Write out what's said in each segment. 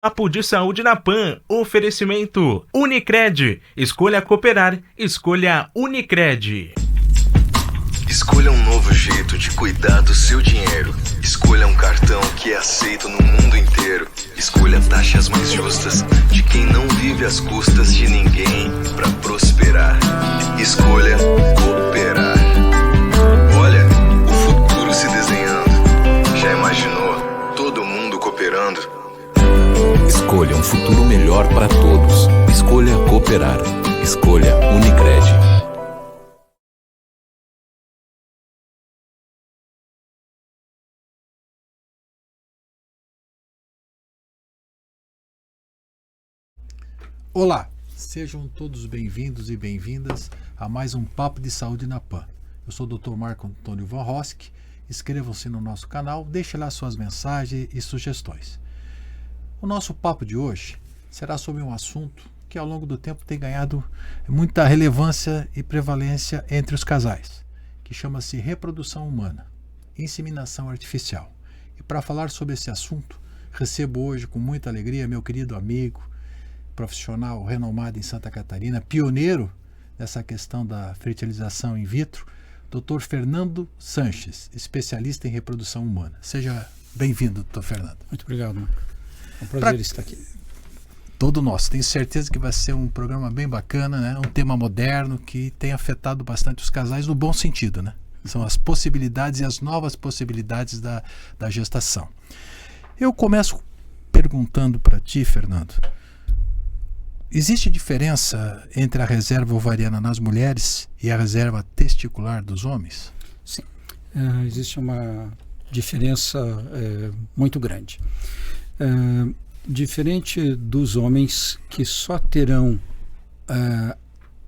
Papo de Saúde na PAN. Oferecimento Unicred. Escolha cooperar. Escolha Unicred. Escolha um novo jeito de cuidar do seu dinheiro. Escolha um cartão que é aceito no mundo inteiro. Escolha taxas mais justas de quem não vive às custas de ninguém para prosperar. Escolha cooperar. Olha, o futuro se desenhando. Já imaginou todo mundo cooperando? Escolha um futuro melhor para todos. Escolha cooperar. Escolha Unicred. Olá, sejam todos bem-vindos e bem-vindas a mais um Papo de Saúde na PAN. Eu sou o Dr. Marco Antônio Van Rosk. Inscrevam-se no nosso canal, deixem lá suas mensagens e sugestões. O nosso papo de hoje será sobre um assunto que ao longo do tempo tem ganhado muita relevância e prevalência entre os casais, que chama-se reprodução humana, inseminação artificial. E para falar sobre esse assunto, recebo hoje com muita alegria meu querido amigo, profissional renomado em Santa Catarina, pioneiro nessa questão da fertilização in vitro, Dr. Fernando Sanches, especialista em reprodução humana. Seja bem-vindo, Dr. Fernando. Muito obrigado, Marco. É um prazer estar aqui. Todo nosso. Tenho certeza que vai ser um programa bem bacana, né? Um tema moderno que tem afetado bastante os casais no bom sentido, né? São as possibilidades e as novas possibilidades da gestação. Eu começo perguntando para ti, Fernando, existe diferença entre a reserva ovariana nas mulheres e a reserva testicular dos homens? Sim, existe uma diferença muito grande. Diferente dos homens que só terão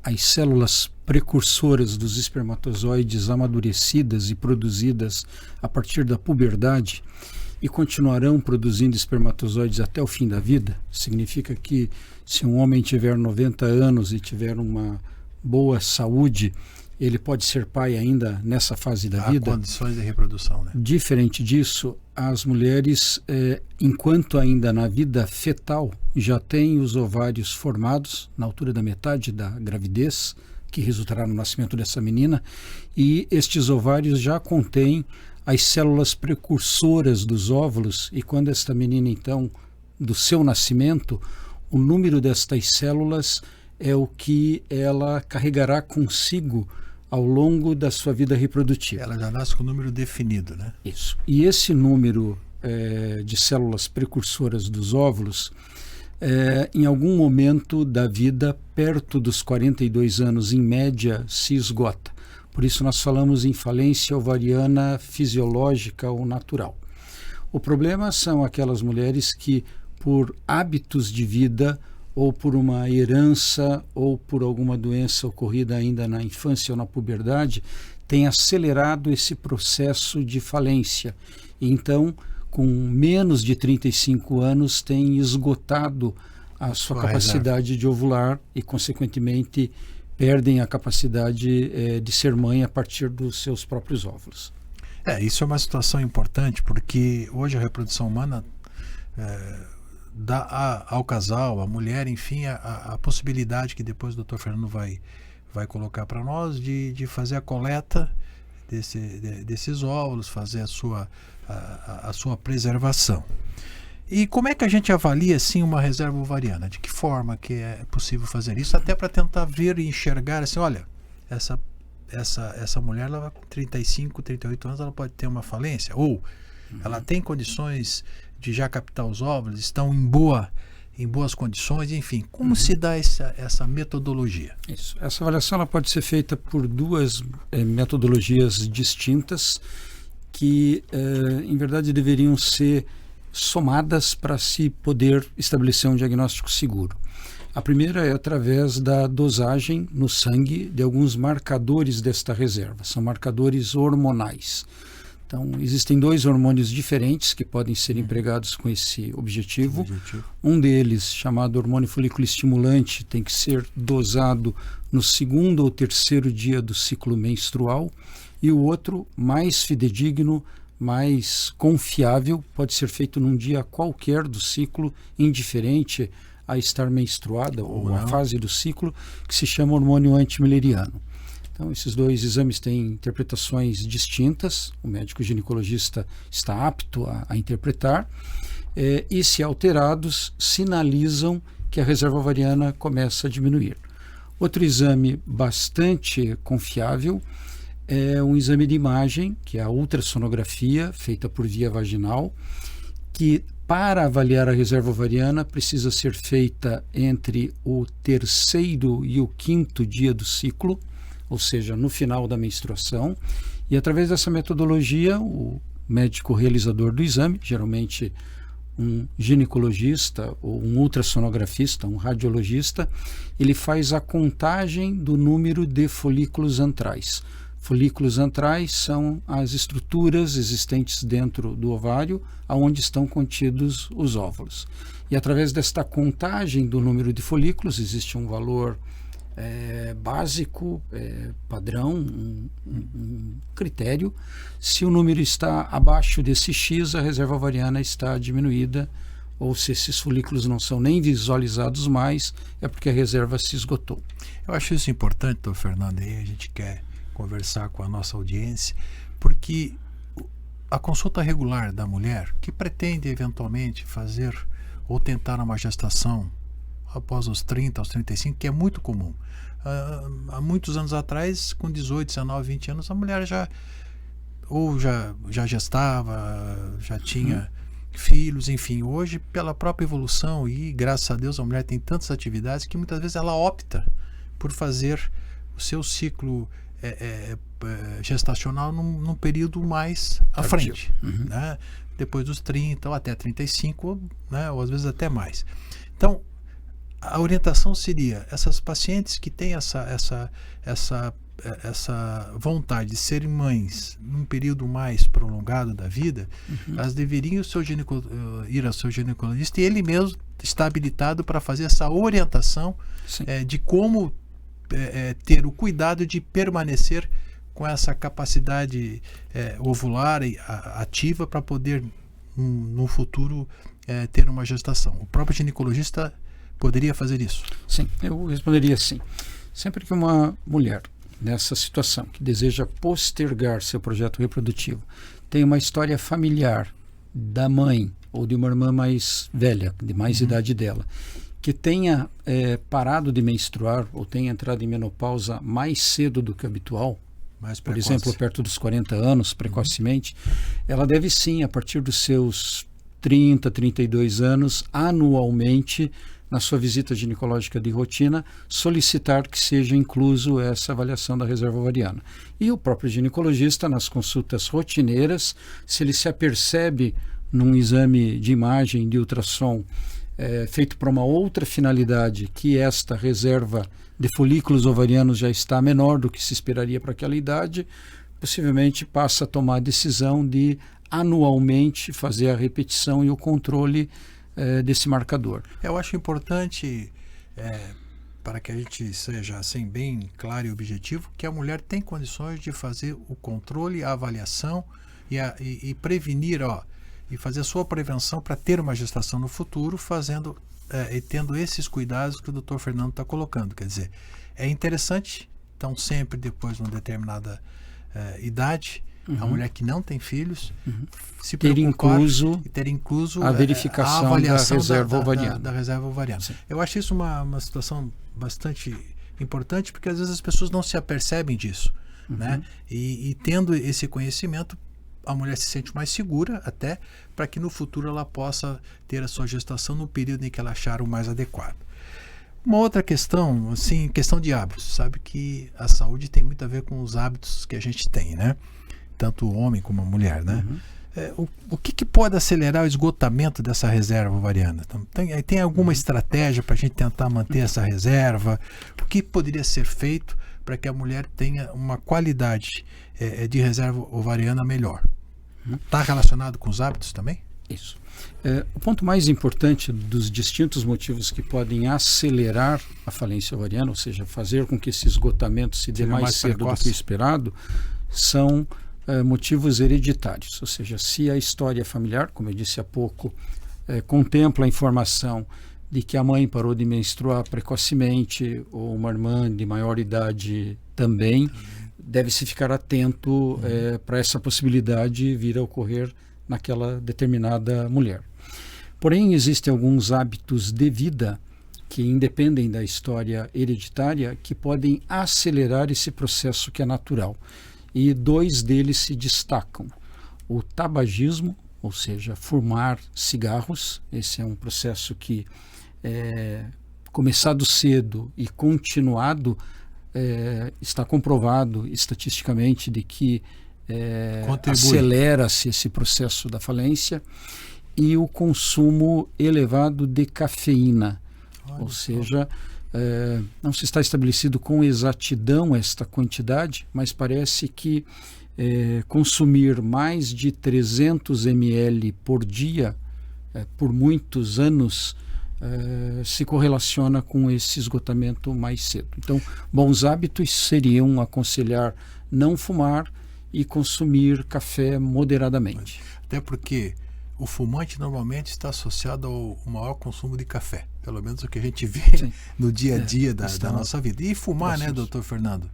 as células precursoras dos espermatozoides amadurecidas e produzidas a partir da puberdade e continuarão produzindo espermatozoides até o fim da vida, significa que se um homem tiver 90 anos e tiver uma boa saúde, ele pode ser pai ainda nessa fase da vida. Há condições de reprodução, né? Diferente disso, as mulheres, enquanto ainda na vida fetal, já têm os ovários formados na altura da metade da gravidez, que resultará no nascimento dessa menina, e estes ovários já contêm as células precursoras dos óvulos, e quando esta menina, então, do seu nascimento, o número destas células é o que ela carregará consigo ao longo da sua vida reprodutiva. Ela já nasce com o número definido, né? Isso. E esse número de células precursoras dos óvulos, em algum momento da vida, perto dos 42 anos, em média, se esgota. Por isso nós falamos em falência ovariana fisiológica ou natural. O problema são aquelas mulheres que, por hábitos de vida, ou por uma herança, ou por alguma doença ocorrida ainda na infância ou na puberdade, têm acelerado esse processo de falência. E então, com menos de 35 anos, têm esgotado a sua capacidade de ovular e, consequentemente, perdem a capacidade de ser mãe a partir dos seus próprios óvulos. Isso é uma situação importante, porque hoje a reprodução humana dá ao casal, à mulher, enfim, a possibilidade que depois o Dr. Fernando vai colocar para nós de fazer a coleta desses óvulos, fazer a sua preservação. E como é que a gente avalia assim uma reserva ovariana? De que forma que é possível fazer isso? Até para tentar ver e enxergar assim, olha, essa mulher, ela com 35, 38 anos, ela pode ter uma falência, ou ela tem condições de já captar os óvulos, estão em boas condições, enfim. Como se dá essa metodologia? Isso. Essa avaliação ela pode ser feita por duas metodologias distintas que, em verdade, deveriam ser somadas para se poder estabelecer um diagnóstico seguro. A primeira é através da dosagem no sangue de alguns marcadores desta reserva. São marcadores hormonais. Então, existem dois hormônios diferentes que podem ser empregados com esse objetivo. Um deles, chamado hormônio folículo estimulante, tem que ser dosado no segundo ou terceiro dia do ciclo menstrual. E o outro, mais fidedigno, mais confiável pode ser feito num dia qualquer do ciclo, indiferente a estar menstruada ou a fase do ciclo, que se chama hormônio antimileriano. Então, esses dois exames têm interpretações distintas, o médico ginecologista está apto a interpretar, e se alterados, sinalizam que a reserva ovariana começa a diminuir. Outro exame bastante confiável é um exame de imagem, que é a ultrassonografia, feita por via vaginal, que para avaliar a reserva ovariana precisa ser feita entre o 3º e o 5º dia do ciclo, ou seja, no final da menstruação, e através dessa metodologia, o médico realizador do exame, geralmente um ginecologista ou um ultrassonografista, um radiologista, ele faz a contagem do número de folículos antrais. Folículos antrais são as estruturas existentes dentro do ovário, onde estão contidos os óvulos. E através desta contagem do número de folículos, existe um valor básico, padrão, um critério. Se o número está abaixo desse X, a reserva ovariana está diminuída, ou se esses folículos não são nem visualizados mais, é porque a reserva se esgotou. Eu acho isso importante, doutor Fernando, e a gente quer conversar com a nossa audiência, porque a consulta regular da mulher que pretende eventualmente fazer ou tentar uma gestação após os 30, aos 35, que é muito comum. Há muitos anos atrás, com 18, 19, 20 anos, a mulher já gestava, já tinha filhos, enfim. Hoje, pela própria evolução e, graças a Deus, a mulher tem tantas atividades que muitas vezes ela opta por fazer o seu ciclo gestacional num período mais à frente, né? Depois dos 30 ou até 35, né? Ou às vezes até mais. Então, a orientação seria, essas pacientes que têm essa vontade de serem mães num período mais prolongado da vida, elas deveriam ir ao seu ginecologista, e ele mesmo está habilitado para fazer essa orientação de como ter o cuidado de permanecer com essa capacidade ovular ativa para poder no futuro ter uma gestação. O próprio ginecologista poderia fazer isso? Sim, eu responderia sim. Sempre que uma mulher nessa situação, que deseja postergar seu projeto reprodutivo, tem uma história familiar da mãe ou de uma irmã mais velha, de mais idade dela, que tenha parado de menstruar ou tenha entrado em menopausa mais cedo do que o habitual, por exemplo, perto dos 40 anos, precocemente, ela deve sim, a partir dos seus 30, 32 anos, anualmente, na sua visita ginecológica de rotina, solicitar que seja incluso essa avaliação da reserva ovariana. E o próprio ginecologista, nas consultas rotineiras, se ele se apercebe num exame de imagem de ultrassom feito para uma outra finalidade, que esta reserva de folículos ovarianos já está menor do que se esperaria para aquela idade, possivelmente passa a tomar a decisão de anualmente fazer a repetição e o controle desse marcador. Eu acho importante, para que a gente seja assim, bem claro e objetivo, que a mulher tem condições de fazer o controle, a avaliação e prevenir, e fazer a sua prevenção para ter uma gestação no futuro, fazendo e tendo esses cuidados que o Dr. Fernando está colocando. Quer dizer, é interessante, então sempre depois de uma determinada idade, a mulher que não tem filhos se ter incluso a verificação, a avaliação da reserva ovariana. Da reserva ovariana. Eu acho isso uma situação bastante importante, porque às vezes as pessoas não se apercebem disso, né? E tendo esse conhecimento, a mulher se sente mais segura até para que no futuro ela possa ter a sua gestação no período em que ela achar o mais adequado. Uma outra questão, assim, questão de hábitos. Sabe que a saúde tem muito a ver com os hábitos que a gente tem, né? Tanto o homem como a mulher, né? O que pode acelerar o esgotamento dessa reserva ovariana? Então, tem alguma estratégia para a gente tentar manter essa reserva? O que poderia ser feito para que a mulher tenha uma qualidade de reserva ovariana melhor? Está relacionado com os hábitos também? Isso. O ponto mais importante dos distintos motivos que podem acelerar a falência ovariana, ou seja, fazer com que esse esgotamento se dê mais cedo do que esperado, são motivos hereditários, ou seja, se a história familiar, como eu disse há pouco, contempla a informação de que a mãe parou de menstruar precocemente, ou uma irmã de maior idade também, deve-se ficar atento para essa possibilidade vir a ocorrer naquela determinada mulher. Porém, existem alguns hábitos de vida que independem da história hereditária, que podem acelerar esse processo que é natural. E 2 deles se destacam. O tabagismo, ou seja, fumar cigarros. Esse é um processo que começado cedo e continuado, está comprovado estatisticamente de que acelera-se esse processo da falência. E o consumo elevado de cafeína, ou seja, não se está estabelecido com exatidão esta quantidade, mas parece que consumir mais de 300 ml por dia por muitos anos se correlaciona com esse esgotamento mais cedo. Então, bons hábitos seriam aconselhar não fumar e consumir café moderadamente. Até porque o fumante normalmente está associado ao maior consumo de café, pelo menos o que a gente vê no dia a dia da nossa vida. E fumar, né, doutor Fernando?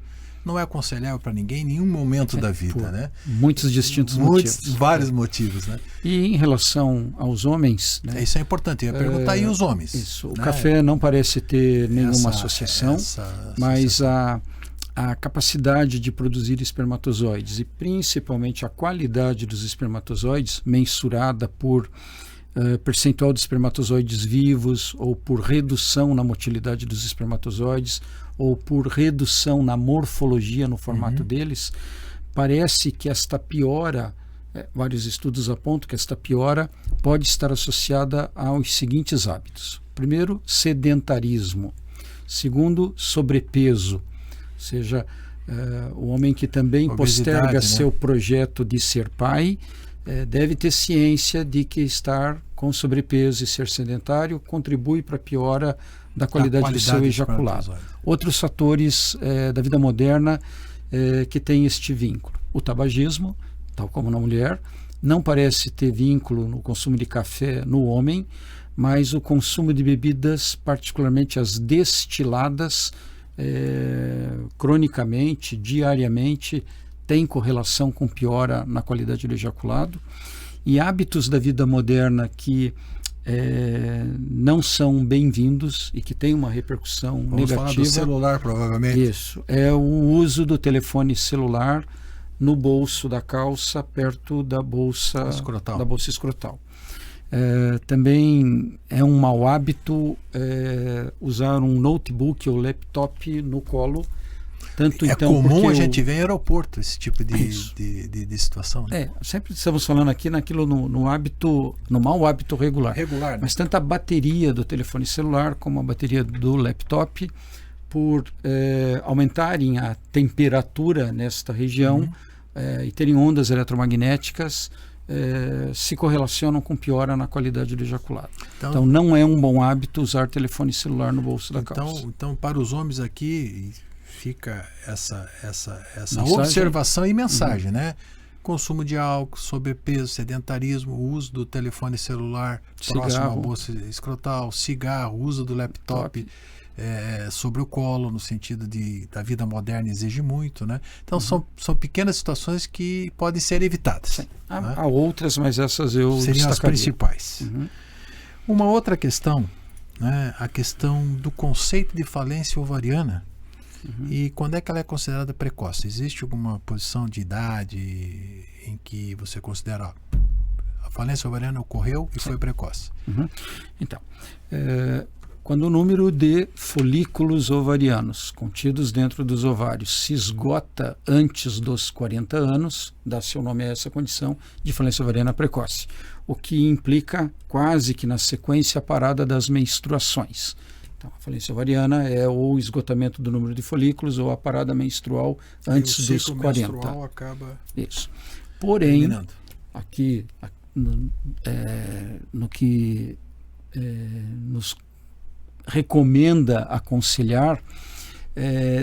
Não é aconselhável para ninguém em nenhum momento da vida, né? Muitos distintos motivos. Vários motivos, né? E em relação aos homens... né, isso é importante. Eu ia perguntar, e os homens? Isso. O né? café não parece ter nenhuma associação, mas a capacidade de produzir espermatozoides e principalmente a qualidade dos espermatozoides, mensurada por percentual de espermatozoides vivos, ou por redução na motilidade dos espermatozoides, ou por redução na morfologia no formato deles, parece que esta piora, vários estudos apontam que esta piora pode estar associada aos seguintes hábitos. Primeiro, sedentarismo. Segundo, sobrepeso. Ou seja, o homem que também posterga seu projeto de ser pai deve ter ciência de que estar com sobrepeso e ser sedentário contribui para a piora da qualidade do seu ejaculado. Outros fatores da vida moderna que têm este vínculo. O tabagismo, tal como na mulher, não parece ter vínculo no consumo de café no homem, mas o consumo de bebidas, particularmente as destiladas, cronicamente, diariamente, tem correlação com piora na qualidade do ejaculado. E hábitos da vida moderna que não são bem-vindos e que têm uma repercussão negativa. Vamos falar do celular, provavelmente. Isso. É o uso do telefone celular no bolso da calça, perto da bolsa escrotal. Também é um mau hábito usar um notebook ou laptop no colo. Comum a gente ver em aeroporto esse tipo de situação, né? Sempre estamos falando aqui naquilo no mau hábito regular. Né? Mas tanto a bateria do telefone celular como a bateria do laptop, por aumentarem a temperatura nesta região e terem ondas eletromagnéticas, se correlacionam com piora na qualidade do ejaculado. Então não é um bom hábito usar telefone celular no bolso da calça. Então para os homens aqui fica essa observação e mensagem, né? Consumo de álcool, sobrepeso, sedentarismo, uso do telefone celular próximo à bolsa escrotal, cigarro, uso do laptop sobre o colo, no sentido da vida moderna exige muito, né? Então são pequenas situações que podem ser evitadas. Né? Há outras, mas essas eu seriam as principais. Uma outra questão, né? A questão do conceito de falência ovariana. E quando é que ela é considerada precoce? Existe alguma posição de idade em que você considera a falência ovariana ocorreu e foi precoce? Então, quando o número de folículos ovarianos contidos dentro dos ovários se esgota antes dos 40 anos, dá seu nome a essa condição de falência ovariana precoce, o que implica quase que na sequência parada das menstruações. Então, a falência ovariana é o esgotamento do número de folículos ou a parada menstrual antes dos 40. Menstrual acaba isso. Porém, aqui no que nos recomenda aconselhar,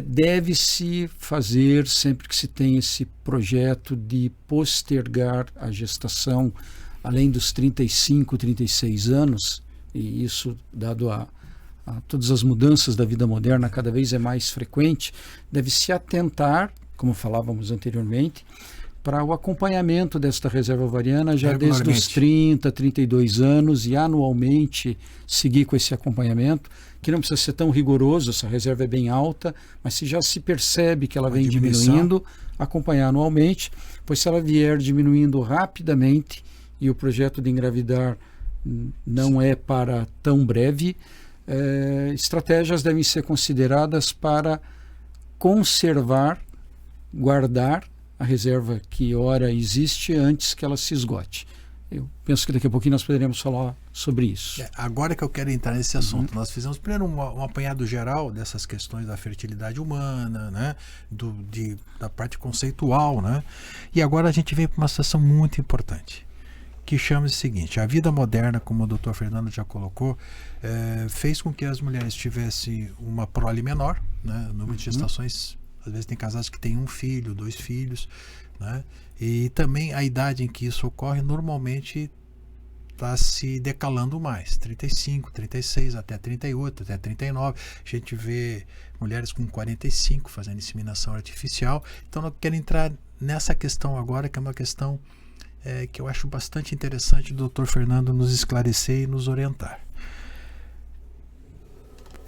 deve-se fazer, sempre que se tem esse projeto de postergar a gestação além dos 35, 36 anos, e isso, dado a todas as mudanças da vida moderna, cada vez é mais frequente, deve-se atentar, como falávamos anteriormente, para o acompanhamento desta reserva ovariana já desde os 30, 32 anos e anualmente seguir com esse acompanhamento, que não precisa ser tão rigoroso, essa reserva é bem alta, mas se já se percebe que ela vem diminuindo, acompanhar anualmente, pois se ela vier diminuindo rapidamente e o projeto de engravidar não é para tão breve, estratégias devem ser consideradas para conservar, guardar a reserva que ora existe antes que ela se esgote. Eu penso que daqui a pouquinho nós poderemos falar sobre isso. Agora que eu quero entrar nesse assunto, nós fizemos primeiro um apanhado geral dessas questões da fertilidade humana, né? Da parte conceitual, né? E agora a gente vem para uma situação muito importante, que chama-se o seguinte: a vida moderna, como o Dr. Fernando já colocou, fez com que as mulheres tivessem uma prole menor, né? O número de gestações, às vezes tem casais que têm 1 filho, 2 filhos, né? E também a idade em que isso ocorre normalmente está se decalando mais, 35, 36, até 38, até 39. A gente vê mulheres com 45 fazendo inseminação artificial. Então eu quero entrar nessa questão agora, que é uma questão que eu acho bastante interessante o Dr. Fernando nos esclarecer e nos orientar.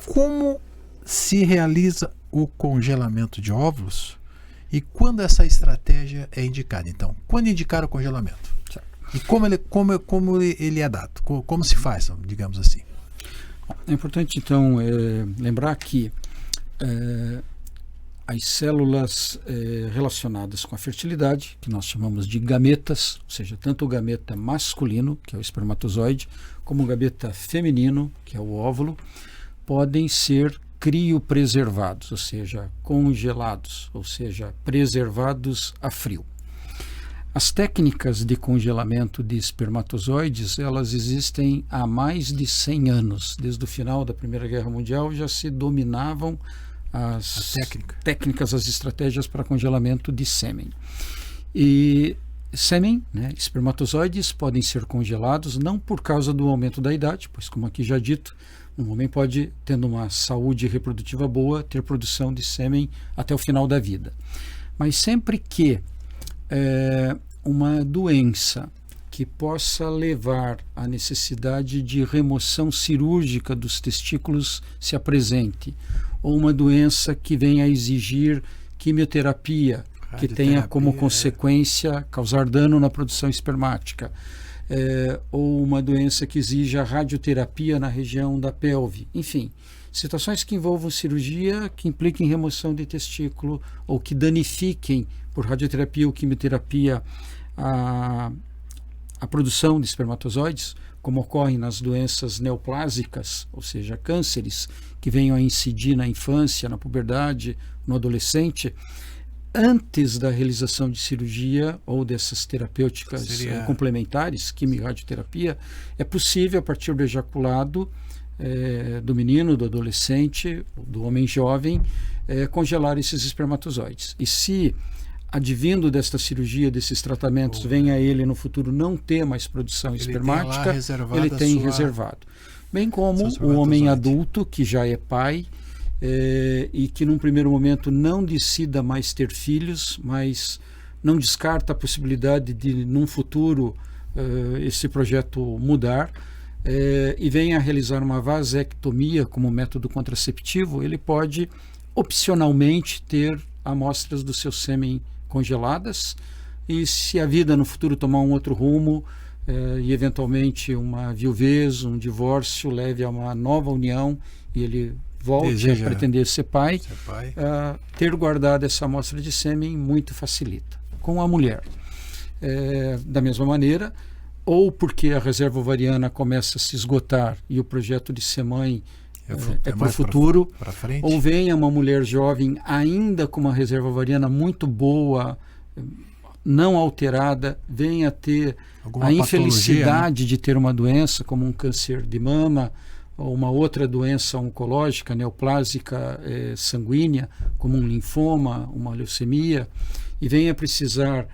Como se realiza o congelamento de óvulos e quando essa estratégia é indicada? Então, quando indicar o congelamento? E como ele é dado? Como se faz, digamos assim? É importante, então, lembrar que as células relacionadas com a fertilidade, que nós chamamos de gametas, ou seja, tanto o gameta masculino, que é o espermatozoide, como o gameta feminino, que é o óvulo, podem ser criopreservados, ou seja, congelados, ou seja, preservados a frio. As técnicas de congelamento de espermatozoides, elas existem há mais de 100 anos. Desde o final da Primeira Guerra Mundial já se dominavam as técnicas, as estratégias para congelamento de sêmen. E sêmen, né, espermatozoides, podem ser congelados não por causa do aumento da idade, pois, como aqui já dito, um homem pode, tendo uma saúde reprodutiva boa, ter produção de sêmen até o final da vida. Mas sempre que uma doença que possa levar à necessidade de remoção cirúrgica dos testículos se apresente, ou uma doença que venha a exigir quimioterapia, que tenha como consequência causar dano na produção espermática, ou uma doença que exija radioterapia na região da pelve, enfim, situações que envolvam cirurgia, que impliquem remoção de testículo ou que danifiquem por radioterapia ou quimioterapia a produção de espermatozoides, como ocorre nas doenças neoplásicas, ou seja, cânceres que venham a incidir na infância, na puberdade, no adolescente. Antes da realização de cirurgia ou dessas terapêuticas complementares, quimio e radioterapia, é possível, a partir do ejaculado do menino, do adolescente, do homem jovem, congelar esses espermatozoides. E se, advindo desta cirurgia, desses tratamentos, venha a ele no futuro não ter mais produção espermática, ele tem reservado. Bem como o homem adulto, que já é pai, e que num primeiro momento não decida mais ter filhos, mas não descarta a possibilidade de num futuro esse projeto mudar, e venha a realizar uma vasectomia como método contraceptivo, ele pode opcionalmente ter amostras do seu sêmen congeladas, e se a vida no futuro tomar um outro rumo e eventualmente uma viuvez, um divórcio leve a uma nova união e ele volte a pretender ser pai, ter guardado essa amostra de sêmen muito facilita. Com a mulher, da mesma maneira, ou porque a reserva ovariana começa a se esgotar e o projeto de ser mãe para o futuro, ou venha uma mulher jovem ainda com uma reserva ovariana muito boa, não alterada, venha a ter a infelicidade de ter uma doença como um câncer de mama uma outra doença oncológica, neoplásica sanguínea, como um linfoma, uma leucemia, e venha precisar,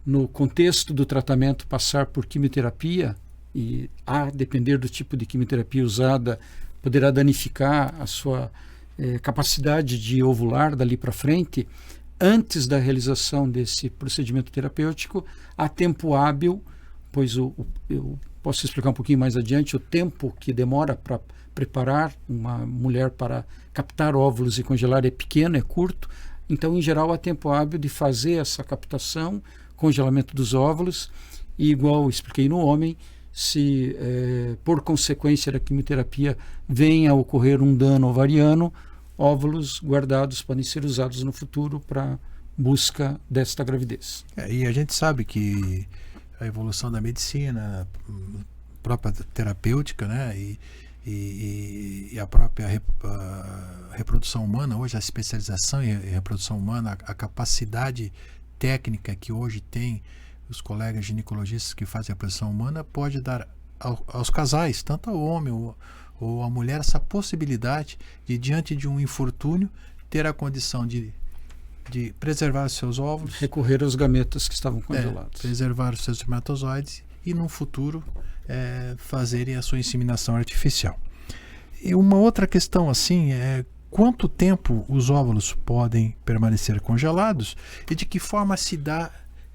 no contexto do tratamento, passar por quimioterapia, e a depender do tipo de quimioterapia usada, poderá danificar a sua capacidade de ovular dali para frente, antes da realização desse procedimento terapêutico, há tempo hábil, pois eu posso explicar um pouquinho mais adiante, o tempo que demora para preparar uma mulher para captar óvulos e congelar é pequeno, é curto, então em geral há tempo hábil de fazer essa captação, congelamento dos óvulos, e igual eu expliquei no homem, se por consequência da quimioterapia venha a ocorrer um dano ovariano, óvulos guardados podem ser usados no futuro para busca desta gravidez. E a gente sabe que a evolução da medicina, própria terapêutica, né, e a própria reprodução humana, hoje a especialização em reprodução humana, a capacidade técnica que hoje tem os colegas ginecologistas que fazem a reprodução humana, pode dar aos casais, tanto ao homem ou à mulher, essa possibilidade de, diante de um infortúnio, ter a condição de preservar os seus óvulos, recorrer aos gametas que estavam congelados, preservar os seus espermatozoides e no futuro fazerem a sua inseminação artificial. E uma outra questão assim é quanto tempo os óvulos podem permanecer congelados e de que forma se dá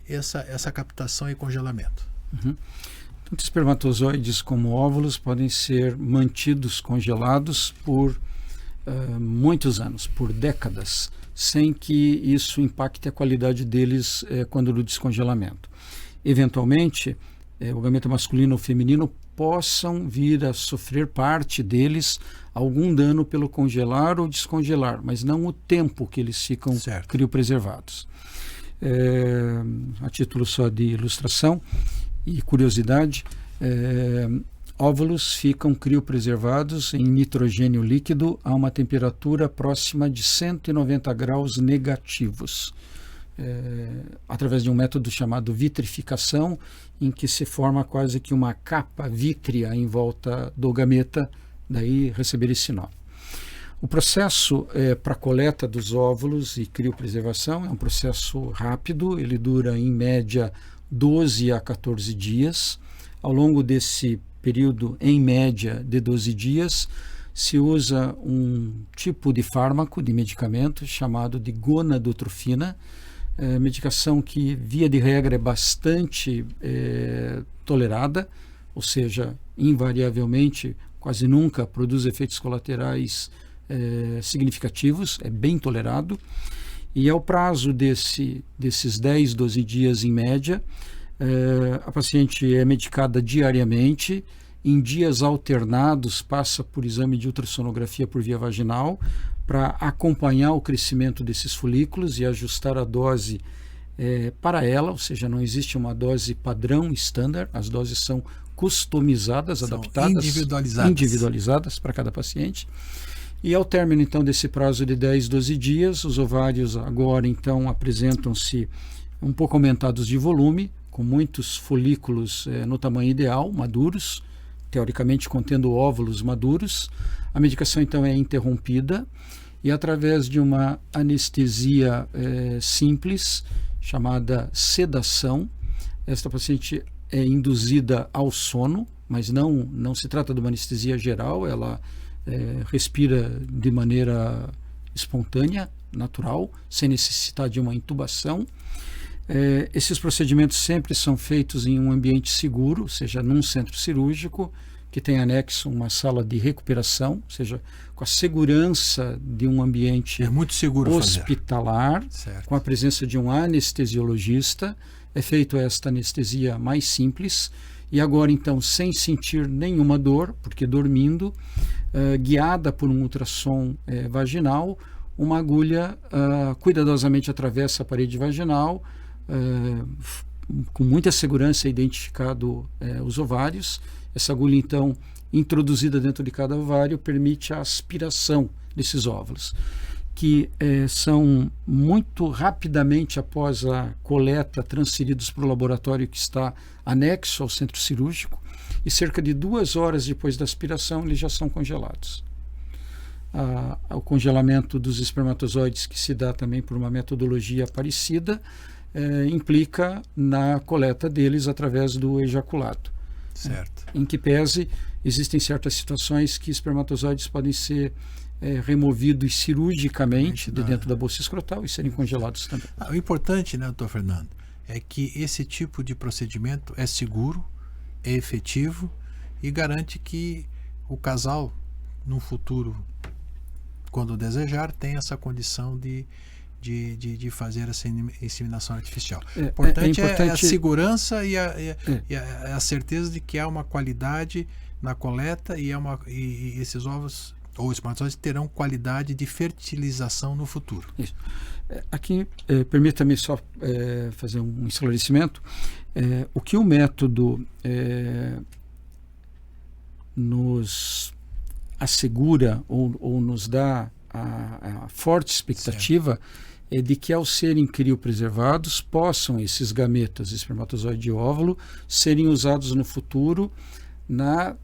essa captação e congelamento. Tanto espermatozoides como óvulos podem ser mantidos congelados por muitos anos, por décadas, sem que isso impacte a qualidade deles quando do descongelamento. Eventualmente, o gameta masculino ou feminino possam vir a sofrer, parte deles, algum dano pelo congelar ou descongelar, mas não o tempo que eles ficam criopreservados. A título só de ilustração e curiosidade, óvulos ficam criopreservados em nitrogênio líquido a uma temperatura próxima de 190 graus negativos, através de um método chamado vitrificação, em que se forma quase que uma capa vítrea em volta do gameta, daí receber esse nome. O processo para a coleta dos óvulos e criopreservação é um processo rápido, ele dura em média 12 a 14 dias. Ao longo desse período, em média de 12 dias, se usa um tipo de fármaco, de medicamento, chamado de gonadotrofina, medicação que, via de regra, é bastante tolerada, ou seja, invariavelmente, quase nunca produz efeitos colaterais significativos, é bem tolerado, e ao prazo desses 10, 12 dias em média, a paciente é medicada diariamente, em dias alternados passa por exame de ultrassonografia por via vaginal para acompanhar o crescimento desses folículos e ajustar a dose para ela, ou seja, não existe uma dose padrão, estándar, as doses são customizadas, adaptadas, individualizadas para cada paciente. E ao término, então, desse prazo de 10, 12 dias, os ovários agora, então, apresentam-se um pouco aumentados de volume, com muitos folículos no tamanho ideal, maduros, teoricamente contendo óvulos maduros. A medicação, então, é interrompida e, através de uma anestesia simples, chamada sedação, esta paciente é induzida ao sono, mas não se trata de uma anestesia geral, ela respira de maneira espontânea, natural, sem necessitar de uma intubação. Esses procedimentos sempre são feitos em um ambiente seguro, ou seja, num centro cirúrgico, que tem anexo uma sala de recuperação, ou seja, com a segurança de um ambiente muito seguro hospitalar, com a presença de um anestesiologista. É feita esta anestesia mais simples, e agora, então, sem sentir nenhuma dor, porque dormindo, guiada por um ultrassom vaginal, uma agulha cuidadosamente atravessa a parede vaginal, com muita segurança é identificado os ovários. Essa agulha, então, introduzida dentro de cada ovário, permite a aspiração desses óvulos. que são muito rapidamente após a coleta transferidos para o laboratório que está anexo ao centro cirúrgico, e cerca de 2 horas depois da aspiração eles já são congelados. O congelamento dos espermatozoides, que se dá também por uma metodologia parecida, implica na coleta deles através do ejaculado. Certo. Em que pese, existem certas situações que espermatozoides podem ser removidos cirurgicamente de dentro da bolsa escrotal e serem congelados também. O importante, né, doutor Fernando, é que esse tipo de procedimento é seguro, é efetivo e garante que o casal, no futuro, quando desejar, tem essa condição de fazer essa inseminação artificial. O importante é a segurança e a certeza de que há uma qualidade na coleta e esses ovos ou espermatozoides terão qualidade de fertilização no futuro. Isso. Aqui, permita-me só fazer um esclarecimento. O que o método nos assegura ou nos dá a forte expectativa é de que, ao serem criopreservados, possam esses gametas, espermatozoide e óvulo, serem usados no futuro na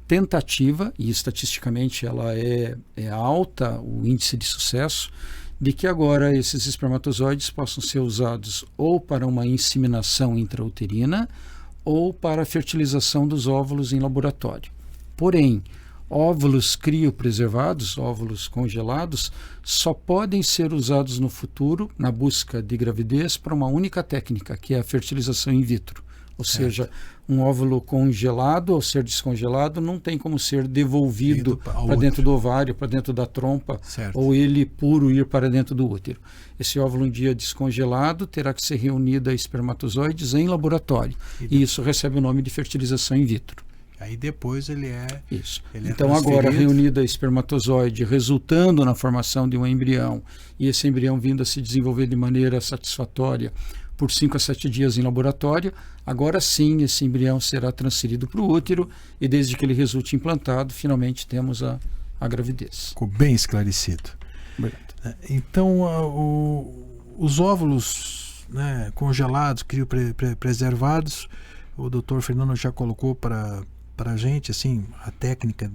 tentativa, e estatisticamente ela é alta, o índice de sucesso, de que agora esses espermatozoides possam ser usados ou para uma inseminação intrauterina ou para a fertilização dos óvulos em laboratório. Porém, óvulos criopreservados, óvulos congelados, só podem ser usados no futuro na busca de gravidez para uma única técnica, que é a fertilização in vitro. Ou seja, um óvulo congelado, ao ser descongelado, não tem como ser devolvido para dentro do ovário, para dentro da trompa, ou ele puro ir para dentro do útero. Esse óvulo, um dia descongelado, terá que ser reunido a espermatozoides em laboratório. E isso recebe o nome de fertilização in vitro. Aí depois ele é... Isso. Então agora, reunida a espermatozoide, resultando na formação de um embrião, e esse embrião vindo a se desenvolver de maneira satisfatória por 5 a 7 dias em laboratório, agora sim esse embrião será transferido para o útero e desde que ele resulte implantado, finalmente temos a gravidez. Ficou bem esclarecido. Obrigado. Então, os óvulos, né, congelados, criopreservados, o doutor Fernando já colocou para a gente assim, a técnica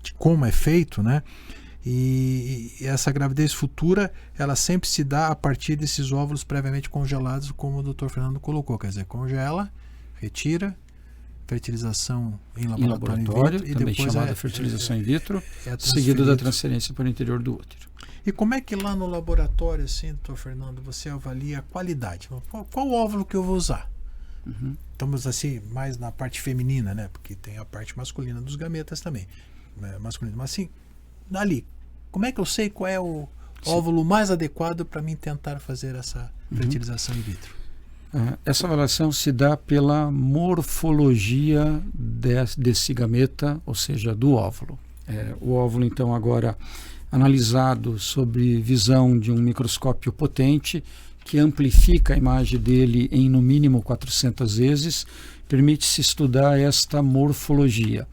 de como é feito, né? E essa gravidez futura, ela sempre se dá a partir desses óvulos previamente congelados, como o Dr. Fernando colocou, quer dizer, congela, retira, fertilização em laboratório in vitro, também chamada fertilização in vitro, seguido da transferência para o interior do útero. E como é que lá no laboratório, assim, Dr. Fernando, você avalia a qualidade? Qual óvulo que eu vou usar? Uhum. Estamos assim, mais na parte feminina, né? Porque tem a parte masculina dos gametas também, né? Masculino. Mas assim, ali, como é que eu sei qual é o óvulo mais adequado para mim tentar fazer essa fertilização in vitro? Essa avaliação se dá pela morfologia desse gameta, ou seja, do óvulo. O óvulo, então, agora analisado sob visão de um microscópio potente, que amplifica a imagem dele em no mínimo 400 vezes, permite-se estudar esta morfologia.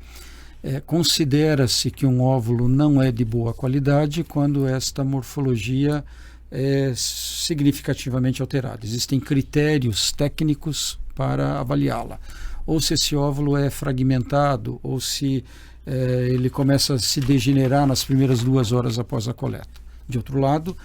Considera-se que um óvulo não é de boa qualidade quando esta morfologia é significativamente alterada. Existem critérios técnicos para avaliá-la. Ou se esse óvulo é fragmentado, ou se ele começa a se degenerar nas primeiras 2 horas após a coleta. De outro lado,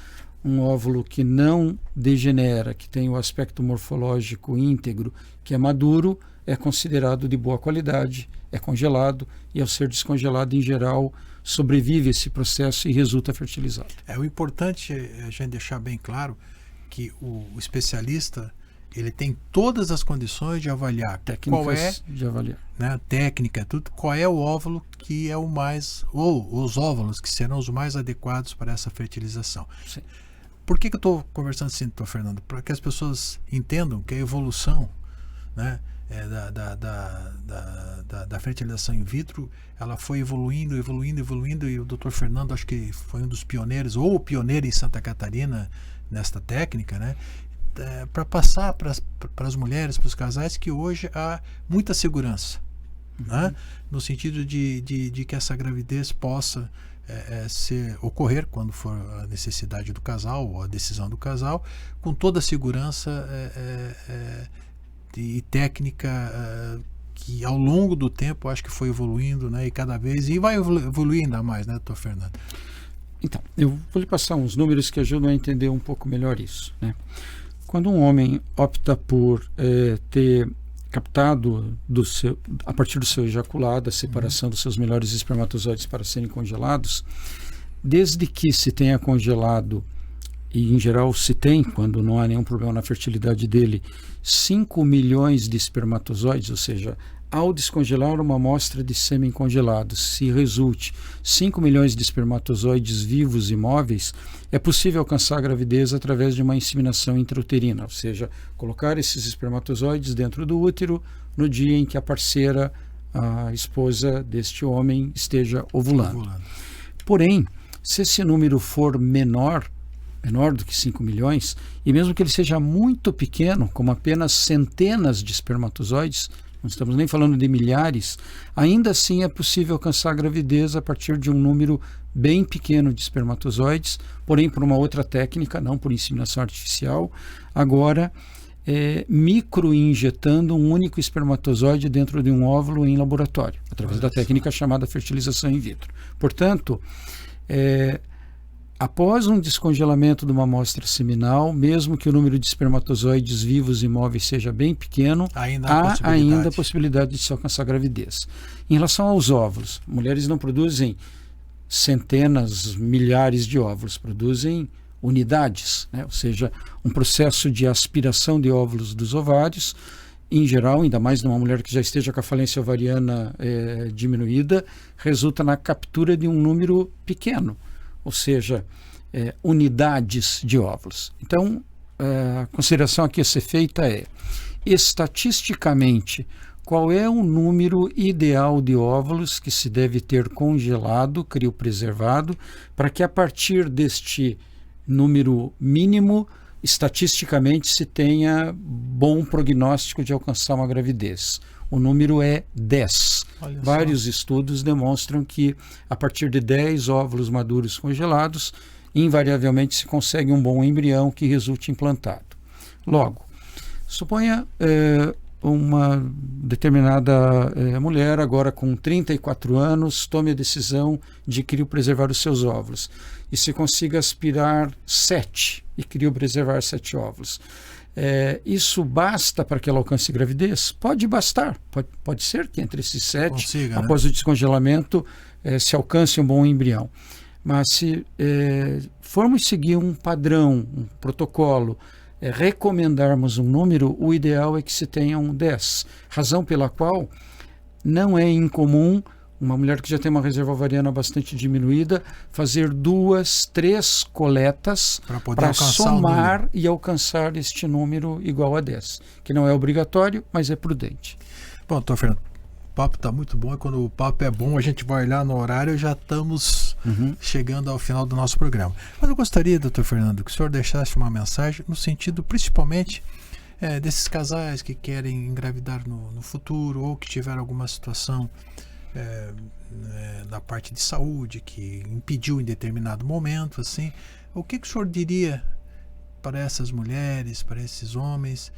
um óvulo que não degenera, que tem o aspecto morfológico íntegro, que é maduro, é considerado de boa qualidade, é congelado e, ao ser descongelado, em geral, sobrevive esse processo e resulta fertilizado. O importante é a gente deixar bem claro que o especialista ele tem todas as condições de avaliar qual é de avaliar. Né, técnica, tudo, qual é o óvulo que é o mais, ou os óvulos que serão os mais adequados para essa fertilização. Sim. Por que eu estou conversando assim, doutor Fernando? Para que as pessoas entendam que a evolução, né, da fertilização in vitro, ela foi evoluindo, e o doutor Fernando acho que foi um dos pioneiros, ou o pioneiro em Santa Catarina nesta técnica, né, para passar para as mulheres, para os casais, que hoje há muita segurança, né? No sentido de que essa gravidez possa ocorrer quando for a necessidade do casal ou a decisão do casal, com toda a segurança e técnica que ao longo do tempo acho que foi evoluindo, né? E cada vez, e vai evoluir ainda mais, né, doutor Fernando? Então, eu vou lhe passar uns números que ajudam a entender um pouco melhor isso, né? Quando um homem opta por ter captado a partir do seu ejaculado, a separação dos seus melhores espermatozoides para serem congelados, desde que se tenha congelado, e em geral se tem, quando não há nenhum problema na fertilidade dele, 5 milhões de espermatozoides, ou seja, ao descongelar uma amostra de sêmen congelado, se resulte 5 milhões de espermatozoides vivos e móveis, é possível alcançar a gravidez através de uma inseminação intrauterina, ou seja, colocar esses espermatozoides dentro do útero no dia em que a parceira, a esposa deste homem, esteja ovulando. Porém, se esse número for menor do que 5 milhões, e mesmo que ele seja muito pequeno, como apenas centenas de espermatozoides, não estamos nem falando de milhares, ainda assim é possível alcançar a gravidez a partir de um número bem pequeno de espermatozoides, porém por uma outra técnica, não por inseminação artificial, agora microinjetando um único espermatozoide dentro de um óvulo em laboratório, através da técnica chamada fertilização in vitro. Portanto, após um descongelamento de uma amostra seminal, mesmo que o número de espermatozoides vivos e móveis seja bem pequeno, há ainda a possibilidade de se alcançar a gravidez. Em relação aos óvulos, mulheres não produzem centenas, milhares de óvulos, produzem unidades, né? Ou seja, um processo de aspiração de óvulos dos ovários, em geral, ainda mais numa mulher que já esteja com a falência ovariana diminuída, resulta na captura de um número pequeno, ou seja, unidades de óvulos. Então, a consideração aqui a ser feita é, estatisticamente, qual é o número ideal de óvulos que se deve ter congelado, criopreservado, para que a partir deste número mínimo, estatisticamente, se tenha bom prognóstico de alcançar uma gravidez. O número é 10. Vários estudos demonstram que a partir de 10 óvulos maduros congelados, invariavelmente se consegue um bom embrião que resulte implantado. Logo, suponha uma determinada mulher, agora com 34 anos, tome a decisão de criopreservar os seus óvulos e se consiga aspirar 7 e criopreservar 7 óvulos. Isso basta para que ela alcance gravidez? Pode bastar, pode ser que entre esses 7, após o descongelamento, se alcance um bom embrião. Mas se formos seguir um padrão, um protocolo, recomendarmos um número, o ideal é que se tenham 10. Razão pela qual não é incomum uma mulher que já tem uma reserva ovariana bastante diminuída fazer 2, 3 coletas para somar e alcançar este número igual a 10, que não é obrigatório, mas é prudente. Bom, doutor Fernando, o papo está muito bom, e quando o papo é bom, a gente vai olhar no horário e já estamos chegando ao final do nosso programa. Mas eu gostaria, doutor Fernando, que o senhor deixasse uma mensagem no sentido, principalmente, desses casais que querem engravidar no futuro, ou que tiveram alguma situação da parte de saúde que impediu em determinado momento, assim, o que o senhor diria para essas mulheres, para esses homens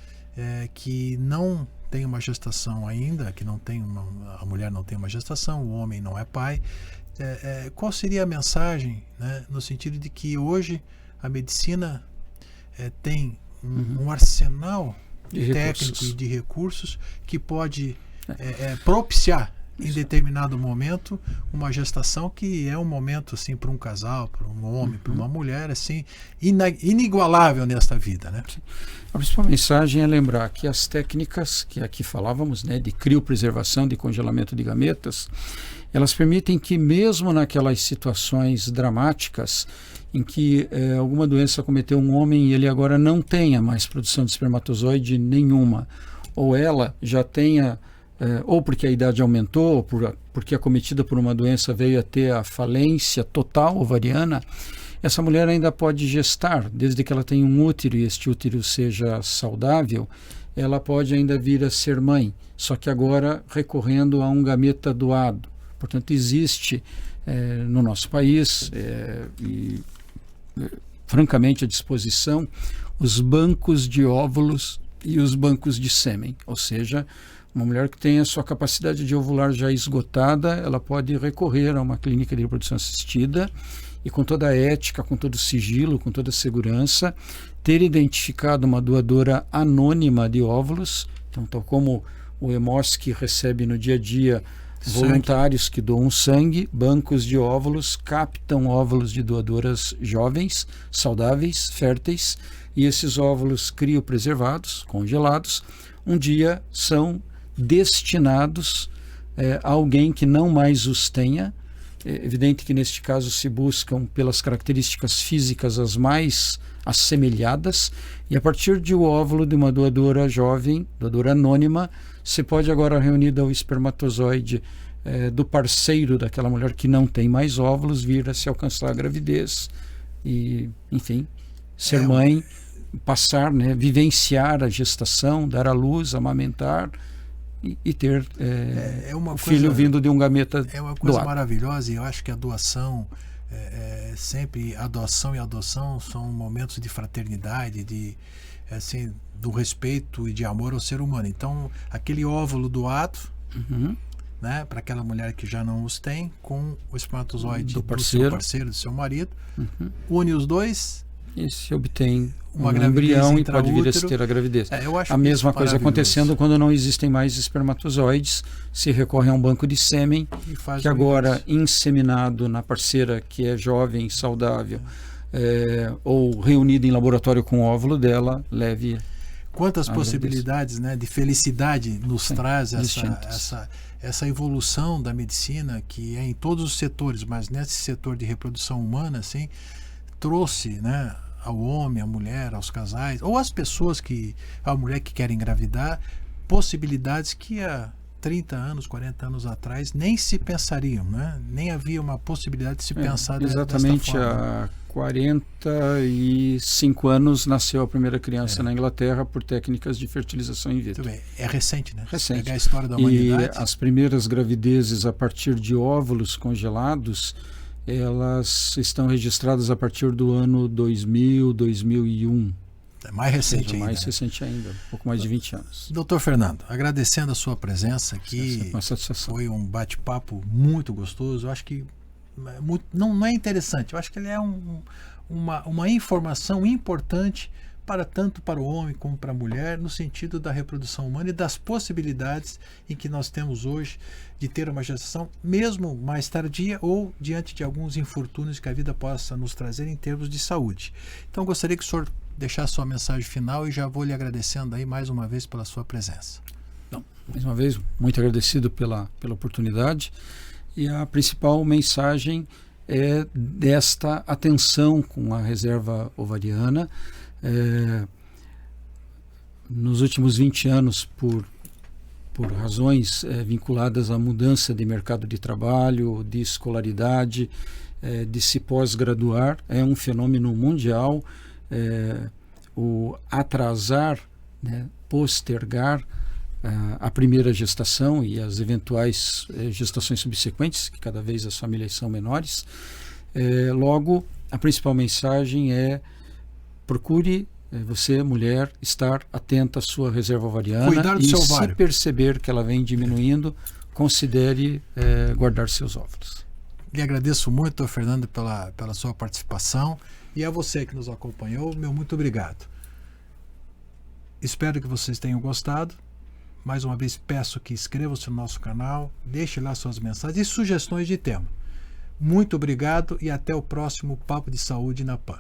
que não tem uma gestação ainda, que não tem a mulher não tem uma gestação, o homem não é pai, qual seria a mensagem, né, no sentido de que hoje a medicina tem um arsenal técnico e de recursos que pode propiciar em determinado momento uma gestação que é um momento assim para um casal, para um homem, para uma mulher assim inigualável nesta vida, né? A principal mensagem é lembrar que as técnicas que aqui falávamos, né, de criopreservação, de congelamento de gametas, elas permitem que mesmo naquelas situações dramáticas em que alguma doença acometeu um homem e ele agora não tenha mais produção de espermatozoide nenhuma, ou ela já tenha ou porque a idade aumentou, ou porque acometida por uma doença veio a ter a falência total ovariana, Essa mulher ainda pode gestar, desde que ela tenha um útero e este útero seja saudável, ela pode ainda vir a ser mãe, só que agora recorrendo a um gameta doado. Portanto, existe no nosso país, francamente à disposição, os bancos de óvulos e os bancos de sêmen, ou seja, uma mulher que tem a sua capacidade de ovular já esgotada, ela pode recorrer a uma clínica de reprodução assistida e com toda a ética, com todo o sigilo, com toda a segurança, ter identificado uma doadora anônima de óvulos, então tal como o EMOSC recebe no dia a dia voluntários que doam sangue, bancos de óvulos captam óvulos de doadoras jovens, saudáveis, férteis, e esses óvulos criopreservados, congelados, um dia são destinados a alguém que não mais os tenha. É evidente que neste caso se buscam pelas características físicas as mais assemelhadas, e a partir de um óvulo de uma doadora jovem, doadora anônima, se pode agora reunir ao espermatozoide do parceiro daquela mulher que não tem mais óvulos, vir a se alcançar a gravidez e, enfim, ser mãe, passar, vivenciar a gestação, dar à luz, amamentar e ter o filho vindo de um gameta. É uma coisa doado. maravilhosa, e eu acho que a doação, sempre a doação e a adoção são momentos de fraternidade, assim, do respeito e de amor ao ser humano. Então, aquele óvulo doado, para aquela mulher que já não os tem, com o espermatozoide do seu parceiro, do seu marido, une os dois e se obtém uma um embrião e pode vir a se ter a gravidez. Eu acho a mesma coisa acontecendo quando não existem mais espermatozoides, se recorre a um banco de sêmen, que agora, inseminado na parceira que é jovem, saudável, ou reunido em laboratório com o óvulo dela, leve. Quantas possibilidades de felicidade nos traz essa evolução da medicina, que é em todos os setores, mas nesse setor de reprodução humana, assim, trouxe, ao homem, à mulher, aos casais, ou às pessoas a mulher que quer engravidar, possibilidades que há 30 anos, 40 anos atrás nem se pensariam, nem havia uma possibilidade de se pensar exatamente desta forma. Há 45 anos nasceu a primeira criança na Inglaterra por técnicas de fertilização in vitro. Muito bem. É recente, né? Recente. Pegar a história da humanidade. E as primeiras gravidezes a partir de óvulos congelados, elas estão registradas a partir do ano 2000, 2001. É mais recente ainda. Mais recente ainda, um pouco mais de 20 anos. Doutor Fernando, agradecendo a sua presença aqui, uma satisfação. Foi um bate-papo muito gostoso. Eu acho que não é interessante, eu acho que ele é uma informação importante tanto para o homem como para a mulher, no sentido da reprodução humana e das possibilidades em que nós temos hoje de ter uma gestação, mesmo mais tardia ou diante de alguns infortúnios que a vida possa nos trazer em termos de saúde. Então, gostaria que o senhor deixasse sua mensagem final e já vou lhe agradecendo aí mais uma vez pela sua presença. Mais uma vez, muito agradecido pela oportunidade, e a principal mensagem é desta atenção com a reserva ovariana. Nos últimos 20 anos, por razões vinculadas à mudança de mercado de trabalho, de escolaridade, de se pós-graduar, é um fenômeno mundial, o atrasar, postergar a primeira gestação e as eventuais gestações subsequentes, que cada vez as famílias são menores. Logo, a principal mensagem é: procure, você, mulher, estar atenta à sua reserva ovariana. Cuidar do e seu se ovário. Perceber que ela vem diminuindo, considere guardar seus óvulos. Lhe agradeço muito, doutor Fernando, pela sua participação, e a você que nos acompanhou, meu muito obrigado. Espero que vocês tenham gostado. Mais uma vez peço que inscrevam-se no nosso canal, deixe lá suas mensagens e sugestões de tema. Muito obrigado e até o próximo Papo de Saúde na PAN.